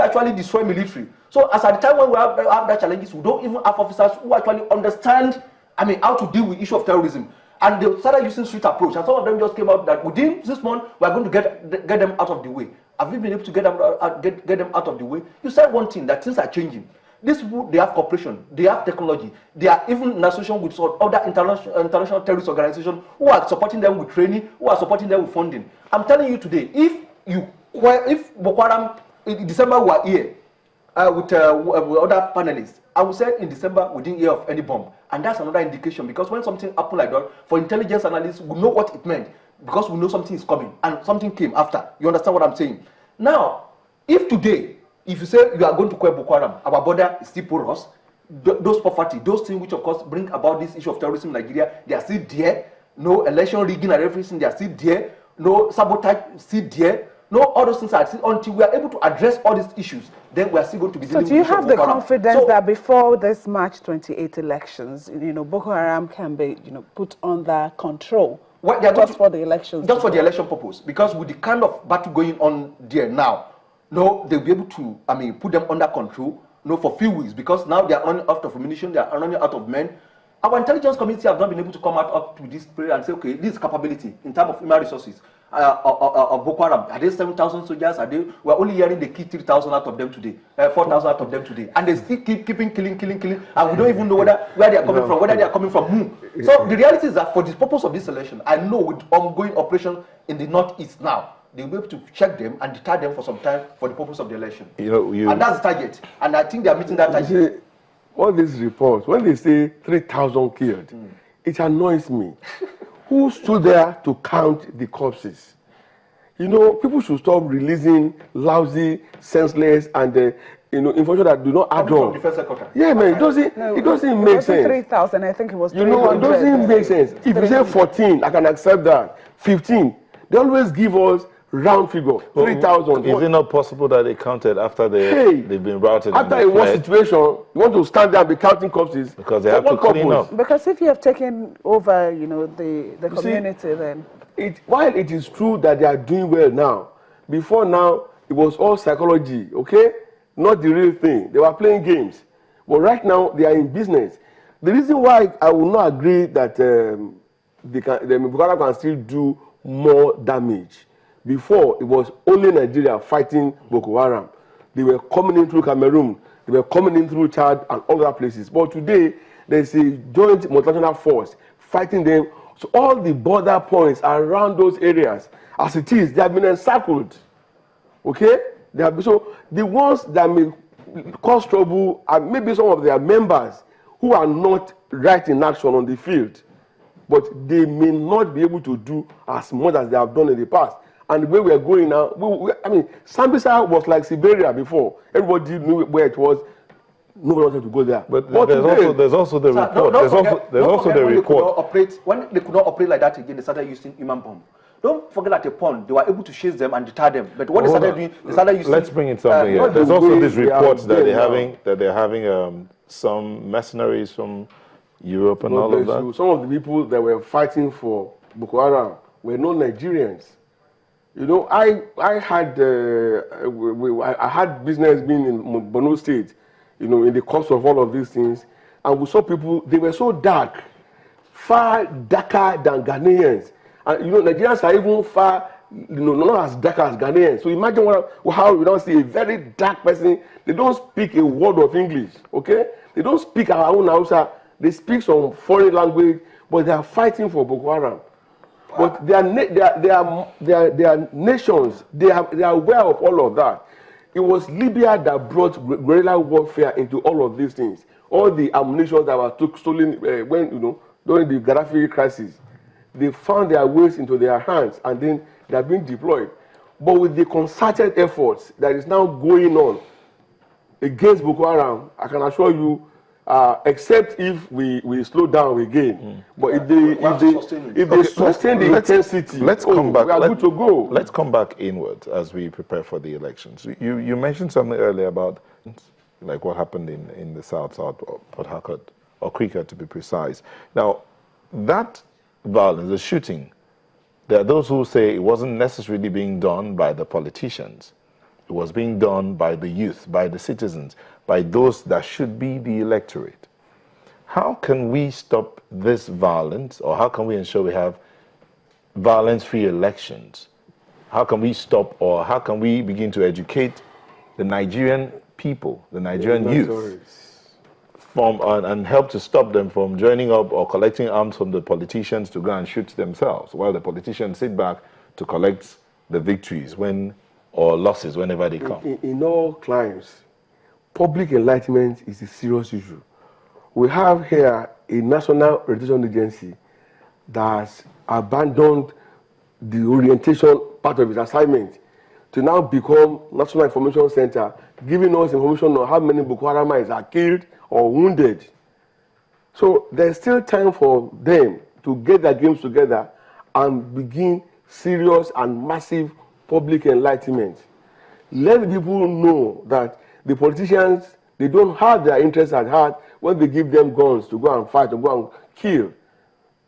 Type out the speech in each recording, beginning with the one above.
actually destroy military. So as at the time when we have that challenges, we don't even have officers who actually understand, how to deal with issue of terrorism. And they started using street approach. And some of them just came out that within 6 months, we are going to get them out of the way. Have we been able to get them out of the way? You said one thing, that things are changing. These people, they have cooperation, they have technology, they are even in association with other international terrorist organizations who are supporting them with training, who are supporting them with funding. I'm telling you today, if Boko Haram, in December we are here with other panelists, I would say in December we didn't hear of any bomb. And that's another indication, because when something happened like that, for intelligence analysts, we know what it meant, because we know something is coming, and something came after. You understand what I'm saying? Now, if today, if you say you are going to quell Boko Haram, our border is still porous, those poverty, those things which of course bring about this issue of terrorism in Nigeria, they are still there. No election rigging and everything, they are still there. No sabotage, still there. No, all those things are still, until we are able to address all these issues, then we are still going to be dealing with. So do you have the confidence that before this March 28 elections, Boko Haram can be, put under control? Well, just for the elections. Just for the election purpose, because with the kind of battle going on there now, no, they'll be able to, put them under control, for a few weeks, because now they are running out of ammunition, they are running out of men. Our intelligence community have not been able to come out up to this period and say, okay, this capability in terms of human resources of Boko Haram. Are they 7,000 soldiers? We're only hearing they kill 3,000 out of them today, 4,000 out of them today, and they still keep killing, and we don't even know where they are coming from, whether they are coming from who. So the reality is that for the purpose of this election, I know with ongoing operation in the northeast now, they'll be able to check them and deter them for some time for the purpose of the election. And that's the target. And I think they are meeting that target. See, all these reports, when they say 3,000 killed, it annoys me. Who stood there to count the corpses? People should stop releasing lousy, senseless, and information that do not add up. Yeah, man, it doesn't make sense. 3,000, I think it was. It doesn't make sense. If you say 14, I can accept that. 15, they always give us round figure, 3,000. Is it not possible that they counted after they've been routed? After a war situation, you want to stand there and be counting corpses? Because they have to clean up. Because if you have taken over, the community, then... While it is true that they are doing well now, before now, it was all psychology, okay? Not the real thing. They were playing games. But right now, they are in business. The reason why I will not agree that the Boko Haram can still do more damage. Before, it was only Nigeria fighting Boko Haram. They were coming in through Cameroon. They were coming in through Chad and other places. But today, there's a joint multinational force fighting them. So all the border points around those areas, as it is, they have been encircled. Okay? So the ones that may cause trouble are maybe some of their members who are not right in action on the field. But they may not be able to do as much as they have done in the past. And the way we are going now, Sambisa was like Siberia before. Everybody knew where it was. Nobody wanted to go there. But there's also the report. There's also the report. When they could not operate like that again, they started using human bomb. Don't forget at a point, they were able to chase them and deter them. But what they started doing, they started using... Let's bring in something here. There's also this report that they're having some mercenaries from Europe and all of that. Some of the people that were fighting for Boko Haram were not Nigerians. I had business being in Borno State, in the course of all of these things, and we saw people, they were so dark, far darker than Ghanaians. And Nigerians are even far, not as dark as Ghanaians. So imagine how we don't see a very dark person. They don't speak a word of English, okay? They don't speak our own Hausa. They speak some foreign language, but they are fighting for Boko Haram. But they are nations. They are aware of all of that. It was Libya that brought guerrilla warfare into all of these things. All the ammunition that was stolen during the Gaddafi crisis, they found their ways into their hands, and then they are being deployed. But with the concerted efforts that is now going on against Boko Haram, I can assure you, except if we slow down again. But if they sustain the intensity, let's come back. We are good to go. Let's come back inward as we prepare for the elections. You mentioned something earlier about like what happened in the South, Port Harcourt, or Creeker to be precise. Now, that violence, the shooting, there are those who say it wasn't necessarily being done by the politicians. It was being done by the youth, by the citizens, by those that should be the electorate. How can we stop this violence, or how can we ensure we have violence-free elections? How can we stop, or how can we begin to educate the Nigerian people, the Nigerian youth, and help to stop them from joining up or collecting arms from the politicians to go and shoot themselves, while the politicians sit back to collect the victories or losses whenever they come? In all climes, public enlightenment is a serious issue. We have here a national orientation agency that has abandoned the orientation part of its assignment to now become National Information Center, giving us information on how many Boko Haramites are killed or wounded. So there's still time for them to get their games together and begin serious and massive public enlightenment. Let the people know that the politicians, they don't have their interests at heart when they give them guns to go and fight, to go and kill.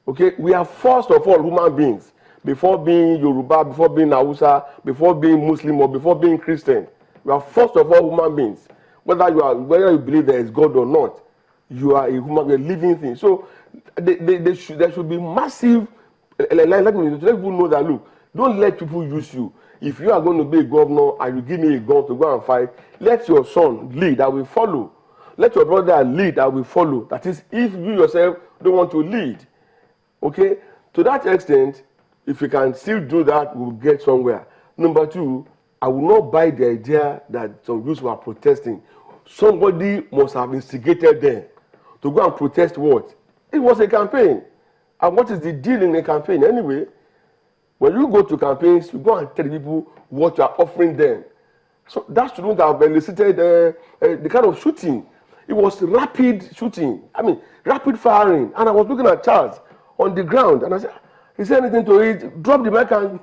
Okay, we are first of all human beings. Before being Yoruba, before being Hausa, before being Muslim, or before being Christian, we are first of all human beings. Whether you believe there is God or not, you are a living thing. So there should be massive. Let people know that, look, don't let people use you. If you are going to be a governor and you give me a gun to go and fight, let your son lead, I will follow. Let your brother lead, I will follow. That is, if you yourself don't want to lead. Okay? To that extent, if we can still do that, we'll get somewhere. Number two, I will not buy the idea that some youths were protesting. Somebody must have instigated them to go and protest what? It was a campaign. And what is the deal in a campaign anyway? When you go to campaigns, you go and tell people what you are offering them. So that shouldn't have elicited the kind of shooting. It was rapid shooting. I mean, rapid firing. And I was looking at Charles on the ground, and I said, he said anything to it, drop the mic and,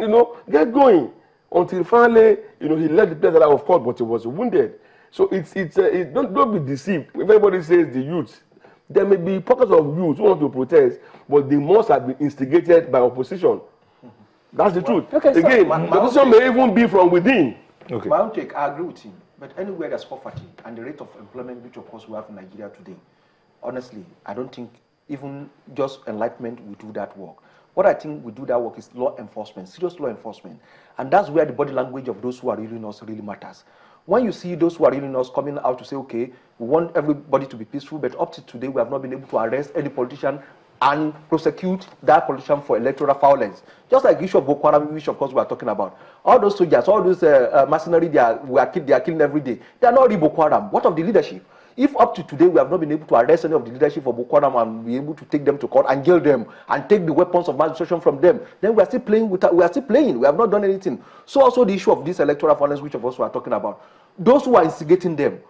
get going. Until finally, he led the place out of court, but he was wounded. So don't be deceived. If everybody says the youth, there may be pockets of youth who want to protest, but they must have been instigated by opposition. That's the truth. Okay, again, the opposition may even be from within. Okay. My own take, I agree with him. But anywhere there's poverty and the rate of employment, which of course we have in Nigeria today, honestly, I don't think even just enlightenment will do that work. What I think we do that work is law enforcement, serious law enforcement. And that's where the body language of those who are really us really matters. When you see those who are really us coming out to say, okay, we want everybody to be peaceful, but up to today we have not been able to arrest any politician and prosecute that politician for electoral violence. Just like the issue of Boko Haram, which of course we are talking about. All those soldiers, all those mercenaries, they are killing every day. They are not really Boko Haram. What of the leadership? If up to today we have not been able to arrest any of the leadership of Boko Haram and be able to take them to court and jail them and take the weapons of mass destruction from them, then we are still playing. We have not done anything. So also the issue of this electoral violence, which of us we are talking about, those who are instigating them,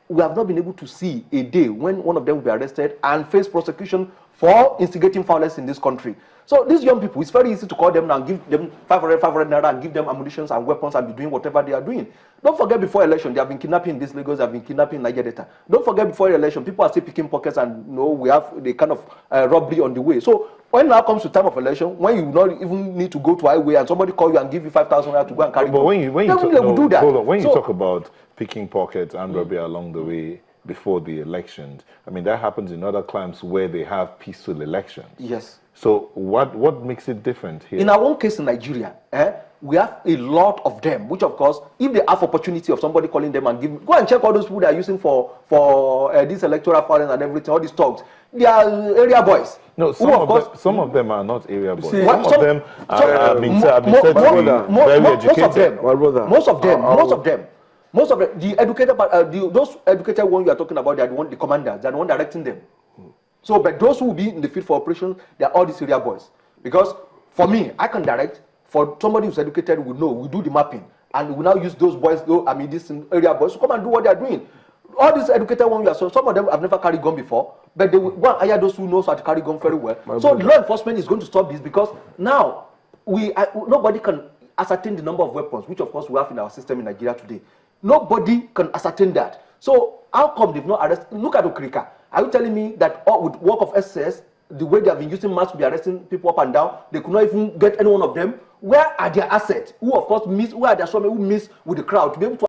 we have not been able to see a day when one of them will be arrested and face prosecution for instigating violence in this country. So these young people, it's very easy to call them now and give them 500 naira and give them ammunition and weapons and be doing whatever they are doing. Don't forget before election, they have been kidnapping this Lagos, they have been kidnapping Niger Delta. Don't forget before election, people are still picking pockets and we have the kind of robbery on the way. So when now comes to time of election, when you not even need to go to highway and somebody call you and give you 5,000 naira to go and carry. But when you do that. Hold on, when you talk about picking pockets and robbery along the way before the elections, I mean that happens in other climes where they have peaceful elections. Yes. So what makes it different here? In our own case in Nigeria, we have a lot of them, which of course, if they have opportunity of somebody calling them and go and check all those people they are using for this electoral violence and everything, all these talks, they are area boys. No, some of them are not area boys. Some of them have been said to be very educated. Most of them, the educated, those educated ones you are talking about, they are the commanders, they are the one directing them. So, but those who will be in the field for operation, they are all these area boys. Because for me, I can direct. For somebody who's educated, we know, we do the mapping. And we now use those boys, these area boys, to come and do what they are doing. All these educated ones, some of them have never carried gun before, but they will go and hire those who knows how to carry gun very well. So the law enforcement is going to stop this because now, nobody can ascertain the number of weapons, which of course we have in our system in Nigeria today. Nobody can ascertain that. So how come they've not arrested? Look at Okrika. Are you telling me that with work of SS, the way they have been using mass to be arresting people up and down, they could not even get any one of them? Where are their assets? Who of course miss? Where are their some who miss with the crowd to be able to